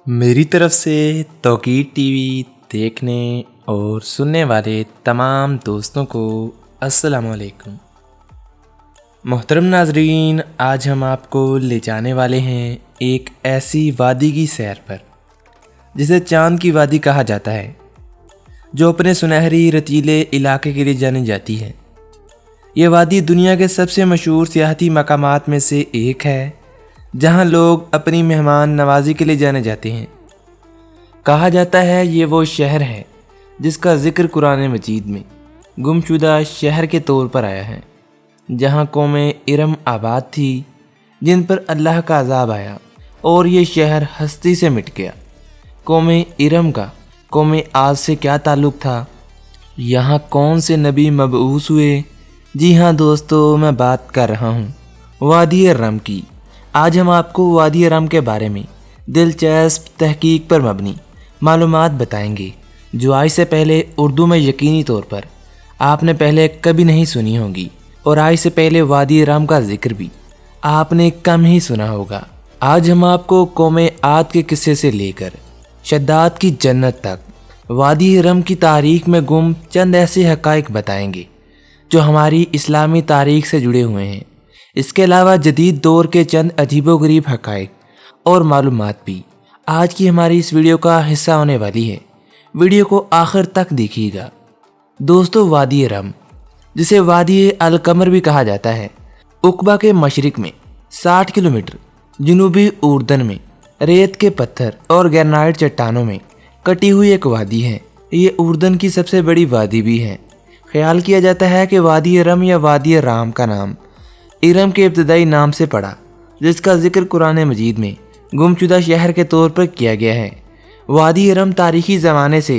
मेरी तरफ से तौकीर टीवी देखने और सुनने वाले तमाम दोस्तों को अस्सलाम वालेकुम। मोहतरम नाजरीन, आज हम आपको ले जाने वाले हैं एक ऐसी वादी की सैर पर जिसे चांद की वादी कहा जाता है, जो अपने सुनहरी रतीले इलाके के लिए जानी जाती है। ये वादी दुनिया के सबसे मशहूर सियाहती मकामात में से एक है, जहां लोग अपनी मेहमान नवाजी के लिए जाने जाते हैं। कहा जाता है ये वो शहर है जिसका जिक्र कुरान मजीद में गुमशुदा शहर के तौर पर आया है, जहां कौम इरम आबाद थी, जिन पर अल्लाह का अजाब आया और ये शहर हस्ती से मिट गया। कौम इरम का कौम आद से क्या ताल्लुक़ था? यहाँ कौन से नबी मबऊस हुए? जी हाँ दोस्तों, मैं बात कर रहा हूँ वादी रम की। आज हम आपको वादी रम के बारे में दिलचस्प तहकीक पर मबनी मालूमात बताएंगे, जो आज से पहले उर्दू में यकीनी तौर पर आपने पहले कभी नहीं सुनी होगी, और आज से पहले वादी रम का जिक्र भी आपने कम ही सुना होगा। आज हम आपको कौम आद के किस्से से लेकर शद्दाद की जन्नत तक वादी रम की तारीख में गुम चंद ऐसे हक़ाइक़ बताएंगे जो हमारी इस्लामी तारीख से जुड़े हुए हैं। इसके अलावा जदीद दौर के चंद अजीबोगरीब हक़ाइक़ और मालूमात भी आज की हमारी इस वीडियो का हिस्सा होने वाली है। वीडियो को आखिर तक देखिएगा। दोस्तों, वादी रम, जिसे वादी अल कमर भी कहा जाता है, उक़बा के मशरिक़ में 60 किलोमीटर जनूबी उर्दन में रेत के पत्थर और ग्रेनाइट चट्टानों में कटी हुई एक वादी है। ये उर्दन की सबसे बड़ी वादी भी है। ख्याल किया जाता है कि वादी रम या वादी राम का नाम इरम के इब्तदाई नाम से पड़ा, जिसका जिक्र कुरान मजीद में गुमशुदा शहर के तौर पर किया गया है। वादी इरम तारीखी ज़माने से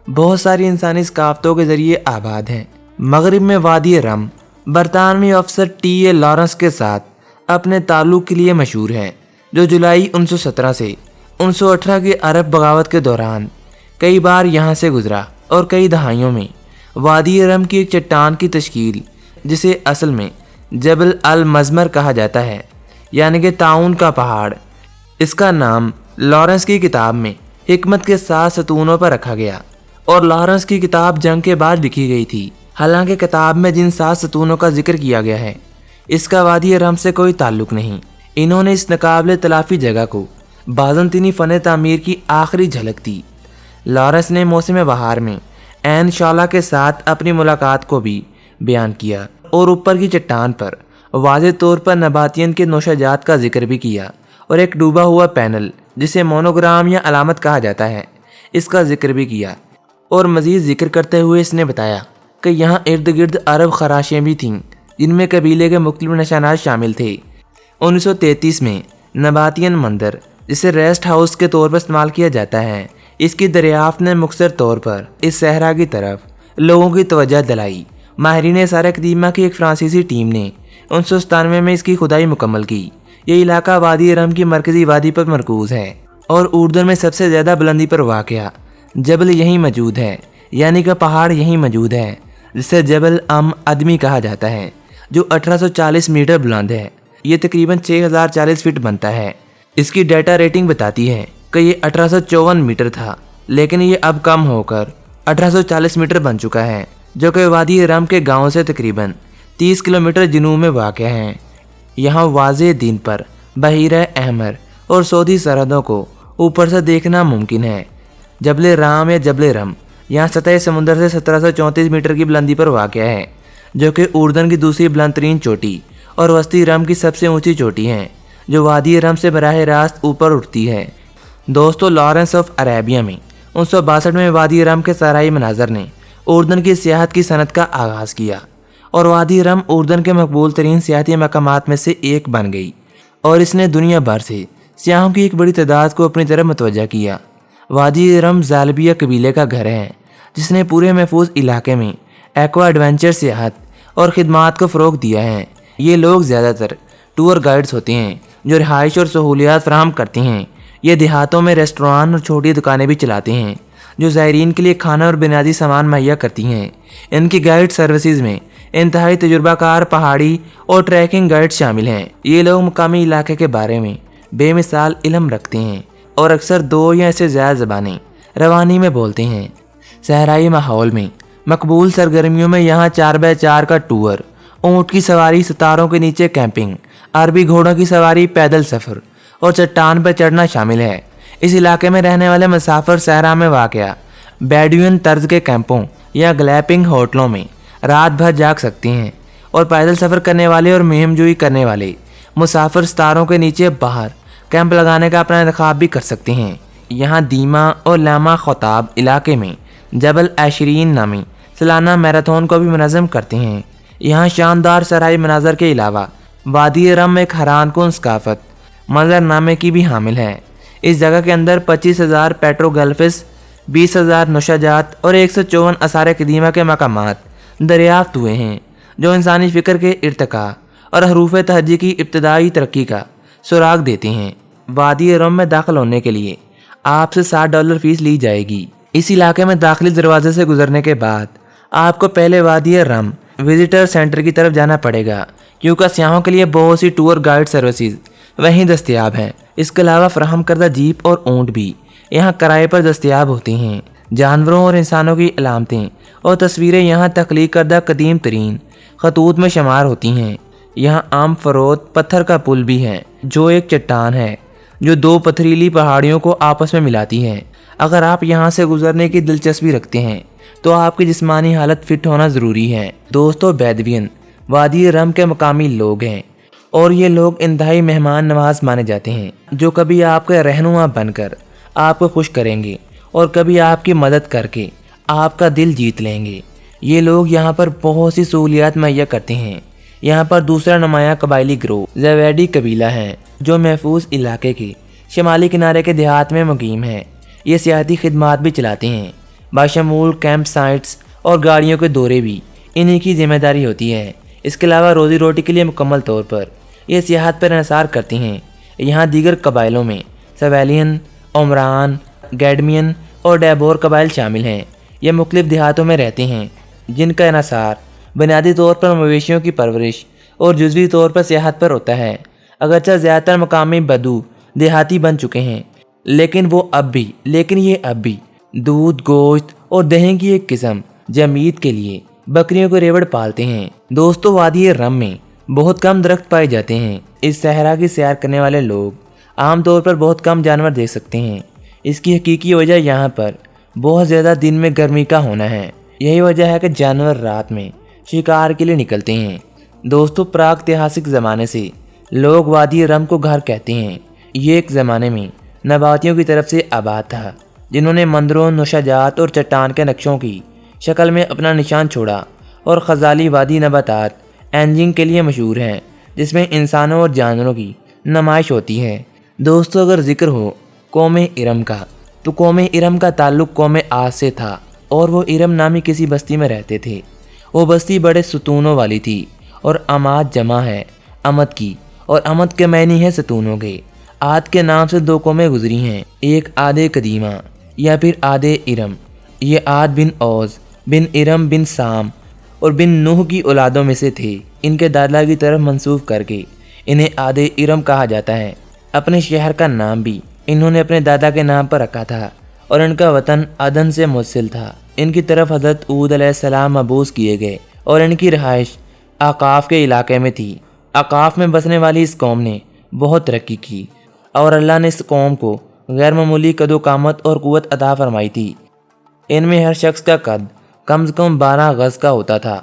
बहुत सारी इंसानी सकाफ़तों के ज़रिए आबाद हैं। मगरिब में वादी रम बरतानवी अफसर टी.ए. लॉरेंस के साथ अपने ताल्लुक़ के लिए मशहूर है, जो जुलाई 1917 से 1918 की अरब बगावत के दौरान कई बार यहाँ से गुजरा और कई दहाइयों में वादी रम की एक चट्टान की तश्कील, जिसे असल में जबल अल मज़मर कहा जाता है, यानी कि ताउन का पहाड़, इसका नाम लॉरेंस की किताब में हिकमत के 7 सतूनों पर रखा गया, और लॉरेंस की किताब जंग के बाद लिखी गई थी। हालांकि किताब में जिन 7 सतूनों का जिक्र किया गया है, इसका वादी रम से कोई ताल्लुक़ नहीं। इन्होंने इस नाकाबिले तलाफ़ी जगह को बाज़ंतीनी फ़न तामीर की आखिरी झलक दी। लॉरेंस ने मौसम बहार में ऐन शाला के साथ अपनी मुलाकात को भी बयान किया, और ऊपर की चट्टान पर वाज़ेह तौर पर नबातियन के नौशाजात का जिक्र भी किया, और एक डूबा हुआ पैनल, जिसे मोनोग्राम या अलामत कहा जाता है, इसका जिक्र भी किया। और मज़ीद जिक्र करते हुए इसने बताया कि यहाँ इर्द गिर्द अरब खराशें भी थीं, जिनमें कबीले के मुख्तलिफ निशानात शामिल थे। 1933 में नबातियन मंदिर, जिसे रेस्ट हाउस के तौर पर इस्तेमाल किया जाता है, इसकी दरियाफ्त ने मुख्तसर तौर पर इस सहरा की तरफ लोगों की तवज्जो दिलाई। माहिरीन सारा कदीमा की एक फ्रांसीसी टीम ने 1997 में इसकी खुदाई मुकम्मल की। ये इलाका वादी रम की मरकज़ी वादी पर मरकूज़ है, और उर्दन में सबसे ज़्यादा बुलंदी पर वाक़या जबल यहीं मौजूद है, यानी कि पहाड़ यहीं मौजूद है, जिसे जबल अम अदमी कहा जाता है, जो 1840 मीटर बुलंद है। ये तकरीबन 6040 फीट बनता है। इसकी डेटा रेटिंग बताती है कि ये 1854 मीटर था, लेकिन ये अब कम होकर 1840 मीटर बन चुका है, जो कि वादी रम के गांव से तकरीबन 30 किलोमीटर जनूब में वाक़ है। यहाँ वाज़ेह दिन पर बहीरा अहमर और सऊदी सरहदों को ऊपर से देखना मुमकिन है। जबल राम या जबल रम यहाँ सतह समुंदर से 1734 मीटर की बुलंदी पर वाक़ है, जो कि उर्दन की दूसरी बुलंद तरीन चोटी और वस्ती रम की सबसे ऊँची चोटी है, जो वादी रम से बराह रास्त ऊपर उठती है। दोस्तों, लॉरेंस ऑफ अरेबिया में 1962 में वादी रम के सराई मनाजर ने उर्दन की सियाहत की सनत का आगाज़ किया, और वादी रम उर्दन के मकबूल तरीन सियाहती मकामात में से एक बन गई, और इसने दुनिया भर से सियाहों की एक बड़ी तादाद को अपनी तरफ मतवज्जा किया। वादी रम ज़ालबिया कबीले का घर है, जिसने पूरे महफूज इलाके में एक्वा एडवेंचर सियाहत और ख़िदमात को फ़रोग़ दिया है। ये लोग ज़्यादातर टूर गाइड्स होते हैं, जो रिहाइश और सहूलियात फराहम करते हैं। ये देहातों में रेस्टोरां और छोटी दुकानें भी चलाते हैं, जो ज़ायरीन के लिए खाना और बुनियादी सामान मुहैया करती हैं। इनकी गाइड सर्विसेज में इंतहाई तजुर्बा कार पहाड़ी और ट्रैकिंग गाइड शामिल हैं। ये लोग मुकामी इलाके के बारे में बेमिसाल इल्म रखते हैं और अक्सर 2 या इससे ज़्यादा ज़बानें रवानी में बोलते हैं। सहराई माहौल में मकबूल सरगर्मियों में यहाँ 4x4 का टूर, ऊँट की सवारी, सितारों के नीचे कैंपिंग, अरबी घोड़ों की सवारी, पैदल सफ़र और चट्टान पर चढ़ना शामिल है। इस इलाके में रहने वाले मुसाफिर सहरा में वाक़या बेडुइन तर्ज के कैंपों या ग्लैम्पिंग होटलों में रात भर जाग सकते हैं और पैदल सफ़र करने वाले और मुहिमजोई करने वाले मुसाफिर सितारों के नीचे बाहर कैंप लगाने का अपना इंतखाब भी कर सकते हैं। यहाँ दीमा और लामा ख़ताब इलाके में जबल एशरीन नामी सालाना मैराथन को भी मुनज़्ज़म करते हैं। यहाँ शानदार सराई मनाजर के अलावा वादी रम एक हैरान कुन सकाफत मंजरनामे की भी हामिल है। इस जगह के अंदर 25,000 पेट्रोगल्फिस, 20,000 नुशाजात और 154 आसार कदीमा के मकामात दरियाफ्त हुए हैं जो इंसानी फ़िक्र के इर्तिका और हरूफ तहजी की इब्तदाई तरक्की का सुराग देते हैं। वादी रम में दाखिल होने के लिए आपसे $60 फ़ीस ली जाएगी। इस इलाके में दाखिली दरवाजे से गुजरने के बाद आपको पहले वादी रम विजिटर सेंटर की तरफ जाना पड़ेगा, क्योंकि सयाहों के लिए बहुत सी टूर गाइड सर्विसेज वहीं दस्तयाब हैं। इसके अलावा फराहम करदा जीप और ऊँट भी यहाँ किराए पर दस्तयाब होती हैं। जानवरों और इंसानों की अलामतें और तस्वीरें यहाँ तख्लीक करदा कदीम तरीन खतूत में शुमार होती हैं। यहाँ आम फरोत पत्थर का पुल भी है जो एक चट्टान है जो 2 पथरीली पहाड़ियों को आपस में मिलाती है। अगर आप यहाँ से गुजरने की दिलचस्पी रखते हैं तो आपकी जिस्मानी हालत फिट होना ज़रूरी है। दोस्तों, बेदवियन वादी रम के मकामी लोग हैं और ये लोग इंतहाई मेहमान नवाज माने जाते हैं जो कभी आपके रहनुमा बनकर आपको खुश करेंगे और कभी आपकी मदद करके आपका दिल जीत लेंगे। ये लोग यहाँ पर बहुत सी सहूलियात मुहैया करते हैं। यहाँ पर दूसरा नुमाया कबायली ग्रोह ज़वैडी कबीला है जो महफूज इलाके के शुमाली किनारे के देहात में मुकीम है। ये सियाहती खिदमात भी चलाते हैं, बाशमूल कैंप साइट्स और गाड़ियों के दौरे भी इन्हीं की जिम्मेदारी होती है। इसके अलावा रोज़ी रोटी के लिए मुकम्मल तौर पर ये सियाहत पर इंसार करते हैं। यहाँ दीगर कबाइलों में सवेलियन, उमरान, गैडमियन और डैबोर कबाइल शामिल हैं। ये मुख्तलिफ देहातों में रहते हैं जिनका इन्हसार बुनियादी तौर पर मवेशियों की परवरिश और जुज़वी तौर पर सियाहत पर होता है। अगरचे ज़्यादातर मकामी बदू देहाती बन चुके हैं, लेकिन ये अब भी दूध, गोश्त और दही की एक किस्म जमीत के लिए बकरियों को रेवड़ पालते हैं। दोस्तों, वादी रम में बहुत कम दरख्त पाए जाते हैं। इस सहरा की सैर करने वाले लोग आमतौर पर बहुत कम जानवर देख सकते हैं। इसकी हकीकी वजह यहाँ पर बहुत ज़्यादा दिन में गर्मी का होना है। यही वजह है कि जानवर रात में शिकार के लिए निकलते हैं। दोस्तों, प्रागैतिहासिक ज़माने से लोग वादी रम को घर कहते हैं। ये एक ज़माने में नबातियों की तरफ से आबाद था जिन्होंने मंदिरों, नुशाजात और चट्टान के नक्शों की शक्ल में अपना निशान छोड़ा। और खजाली वादी नबातात एंजिंग के लिए मशहूर है जिसमें इंसानों और जानवरों की नुमाइश होती है। दोस्तों, अगर जिक्र हो कौम इरम का तो कौम इरम का ताल्लुक़ कौम आद से था और वो इरम नामी किसी बस्ती में रहते थे। वो बस्ती बड़े सतूनों वाली थी और अमाद जमा है अमद की, और अमद के मैनी है सतूनों के। आद के नाम से 2 कौमें गुजरी हैं, एक आदे कदीमा या फिर आदे इरम। ये आद बिन औज बिन इरम बिन साम और बिन नूह की औलादों में से थे। इनके दादा की तरफ मंसूब करके इन्हें आदे इरम कहा जाता है। अपने शहर का नाम भी इन्होंने अपने दादा के नाम पर रखा था और इनका वतन अदन से मुस्सिल था। इनकी तरफ हज़रत ऊद अलैहिस्सलाम मबूस किए गए और इनकी रहाइश आकाफ के इलाके में थी। आकाफ में बसने वाली इस कौम ने बहुत तरक्की की और अल्लाह ने इस कौम को गैर मामूली कदो-कामत और क़ुव्वत अता फरमाई थी। इनमें हर शख्स का कद कम से कम 12 गज़ का होता था।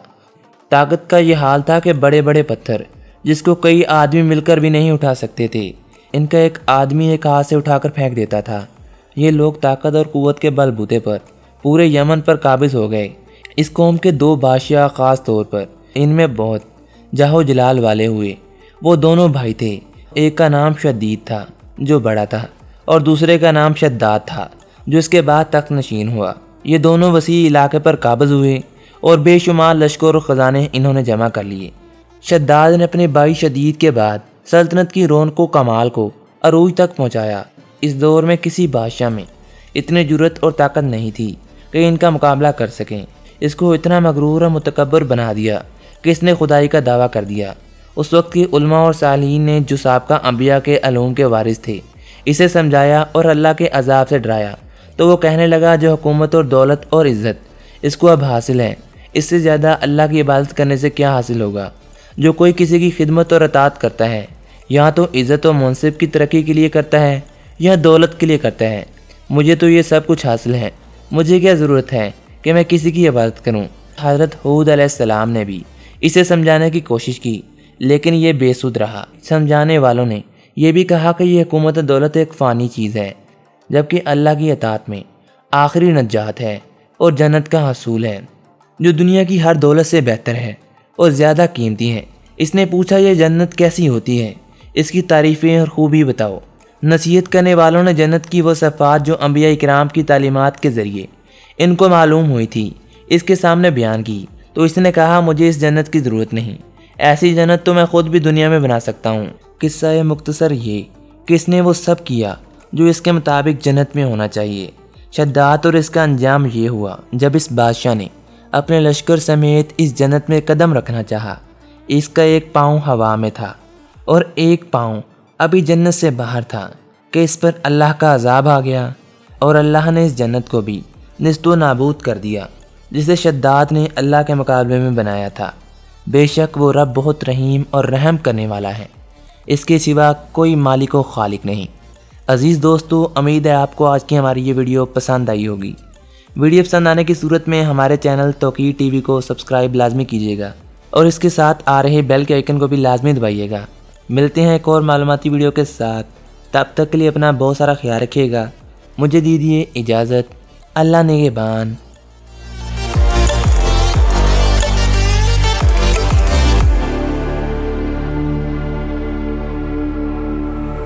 ताकत का ये हाल था कि बड़े बड़े पत्थर जिसको कई आदमी मिलकर भी नहीं उठा सकते थे, इनका एक आदमी एक हाथ से उठाकर फेंक देता था। ये लोग ताकत और क़ुव्वत के बलबूते पर पूरे यमन पर काबिज हो गए। इस कौम के 2 बादशाह ख़ास तौर पर इनमें बहुत जाहो जलाल वाले हुए। वो दोनों भाई थे। एक का नाम शदीद था जो बड़ा था और दूसरे का नाम शद्दाद था जो इसके बाद तख्त नशीन हुआ। ये दोनों वसी इलाके पर काबिज हुए और बेशुमार लश्कर और ख़जाने इन्होंने जमा कर लिए। शद्दाद ने अपने भाई शदीद के बाद सल्तनत की रौनक व कमाल को अरूज तक पहुँचाया। इस दौर में किसी बादशाह में इतनी जुर्रत और ताकत नहीं थी कि इनका मुकाबला कर सकें। इसको इतना मगरूर और मुतकब्बर बना दिया کہ اس نے خدائی کا دعویٰ کر دیا۔ اس وقت کے علماء اور صالحین نے جو سابقہ انبیاء کے علوم کے وارث تھے اسے سمجھایا اور اللہ کے عذاب سے ڈرایا، تو وہ کہنے لگا جو حکومت اور دولت اور عزت اس کو اب حاصل ہے، اس سے زیادہ اللہ کی عبادت کرنے سے کیا حاصل ہوگا؟ جو کوئی کسی کی خدمت اور اطاعت کرتا ہے یا تو عزت و منصب کی ترقی کے لیے کرتا ہے یا دولت کے لیے کرتا ہے، مجھے تو یہ سب کچھ حاصل ہے، مجھے کیا ضرورت ہے کہ میں کسی کی عبادت کروں۔ حضرت ہود علیہ السلام نے بھی اسے سمجھانے کی کوشش کی، لیکن یہ بے سود رہا۔ سمجھانے والوں نے یہ بھی کہا کہ یہ حکومت دولت ایک فانی چیز ہے، جبکہ اللہ کی اطاعت میں آخری نجات ہے اور جنت کا حصول ہے، جو دنیا کی ہر دولت سے بہتر ہے اور زیادہ قیمتی ہے۔ اس نے پوچھا یہ جنت کیسی ہوتی ہے، اس کی تعریفیں اور خوبی بتاؤ۔ نصیحت کرنے والوں نے جنت کی وہ صفات جو انبیاء اکرام کی تعلیمات کے ذریعے ان کو معلوم ہوئی تھی اس کے سامنے بیان کی، تو اس نے کہا مجھے اس جنت کی ضرورت نہیں، ایسی جنت تو میں خود بھی دنیا میں بنا سکتا ہوں۔ قصہ مختصر یہ کہ اس نے وہ سب کیا جو اس کے مطابق جنت میں ہونا چاہیے۔ شداد اور اس کا انجام یہ ہوا جب اس بادشاہ نے اپنے لشکر سمیت اس جنت میں قدم رکھنا چاہا، اس کا ایک پاؤں ہوا میں تھا اور ایک پاؤں ابھی جنت سے باہر تھا کہ اس پر اللہ کا عذاب آ گیا، اور اللہ نے اس جنت کو بھی نیست و نابود کر دیا جسے شداد نے اللہ کے مقابلے میں بنایا تھا۔ بے شک وہ رب بہت رحیم اور رحم کرنے والا ہے، اس کے سوا کوئی مالک و خالق نہیں۔ عزیز دوستو، امید ہے آپ کو آج کی ہماری یہ ویڈیو پسند آئی ہوگی۔ ویڈیو پسند آنے کی صورت میں ہمارے چینل توقیر ٹی وی کو سبسکرائب لازمی کیجیے گا اور اس کے ساتھ آ رہے بیل کے آئیکن کو بھی لازمی دبائیے گا۔ ملتے ہیں ایک اور معلوماتی ویڈیو کے ساتھ، تب تک کے لیے اپنا بہت سارا خیال رکھیے گا۔ مجھے دیجیے اجازت، اللہ نگہبان۔